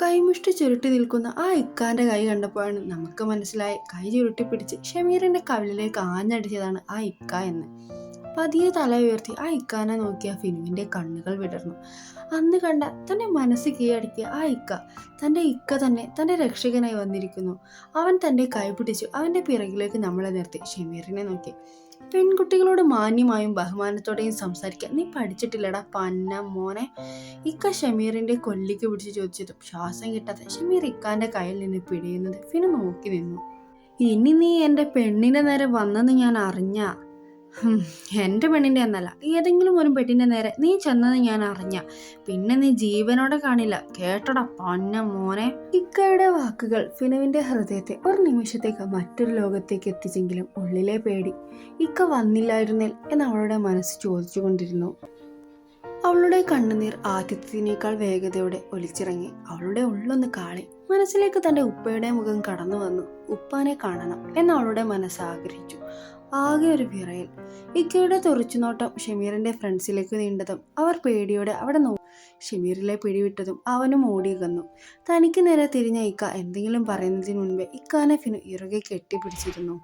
കൈമുഷ്ടി ചുരുട്ടി നിൽക്കുന്ന ആ ഇക്കാന്റെ കൈ കണ്ടപ്പോഴാണ് നമുക്ക് മനസ്സിലായി കൈ ചുരുട്ടി പിടിച്ച് ഷമീറിന്റെ കവിളിലേക്ക് ആഞ്ഞടിച്ചതാണ് ആ ഇക്ക എന്ന്. പതിയെ തല ഉയർത്തി ആ ഇക്കാനെ നോക്കിയ ഫിനുവിന്റെ കണ്ണുകൾ വിടർന്നു. അന്ന് കണ്ട തന്റെ മനസ്സ് കീഴടക്കിയ ആ ഇക്ക തന്നെ തന്റെ രക്ഷകനായി വന്നിരിക്കുന്നു. അവൻ തന്റെ കൈ പിടിച്ചു അവന്റെ പിറകിലേക്ക് നമ്മളെ നിർത്തി ഷമീറിനെ നോക്കി. പെൺകുട്ടികളോട് മാന്യമായും ബഹുമാനത്തോടെയും സംസാരിക്കാൻ നീ പഠിച്ചിട്ടില്ലടാ പന്ന മോനെ. ഇക്ക ഷമീറിന്റെ കൊല്ലിക്ക് പിടിച്ച് ചോദിച്ചതും ശ്വാസം കിട്ടാതെ ഷമീർ ഇക്കാന്റെ കയ്യിൽ നിന്ന് പിടിയുന്നത് ഫിനു നോക്കി നിന്നു. ഇനി നീ എൻ്റെ പെണ്ണിന്റെ നേരെ വന്നെന്ന് ഞാൻ അറിഞ്ഞ എൻ്റെ പെണ്ണിന്റെ എന്നല്ല ഏതെങ്കിലും ഒരു പെണ്ണിന്റെ നേരെ നീ ചെന്നെന്ന് ഞാൻ അറിഞ്ഞ പിന്നെ നീ ജീവനോടെ കാണില്ല കേട്ടോടാ പന്ന മോനെ. ഇക്കയുടെ വാക്കുകൾ ഫിനുവിന്റെ ഹൃദയത്തെ ഒരു നിമിഷത്തേക്ക് മറ്റൊരു ലോകത്തേക്ക് എത്തിച്ചെങ്കിലും ഉള്ളിലെ പേടി ഇക്ക വന്നില്ലായിരുന്നേൽ എന്ന് അവളുടെ മനസ്സ് ചോദിച്ചുകൊണ്ടിരുന്നു. അവളുടെ കണ്ണുനീർ ആദ്യത്തേതിനേക്കാൾ വേഗതയോടെ ഒലിച്ചിറങ്ങി. അവളുടെ ഉള്ളൊന്ന് കാളി. മനസ്സിലേക്ക് തന്റെ ഉപ്പയുടെ മുഖം കടന്നു വന്നു. ഉപ്പാനെ കാണണം എന്ന് അവളുടെ മനസ്സ് ആഗ്രഹിച്ചു. ആകെ ഒരു വിറയൽ. ഇക്കയുടെ തുറച്ചുനോട്ടം ഷമീറിന്റെ ഫ്രണ്ട്സിലേക്ക് നീണ്ടതും അവർ പേടിയോടെ അവിടെ ഷമീറിലെ പിടിവിട്ടതും അവനും ഓടിയകന്നു. തനിക്ക് നേരെ തിരിഞ്ഞ ഇക്ക എന്തെങ്കിലും പറയുന്നതിന് മുൻപേ ഇക്കാനെ ഫിനു ഇറുകെ കെട്ടിപ്പിടിച്ചിരുന്നു.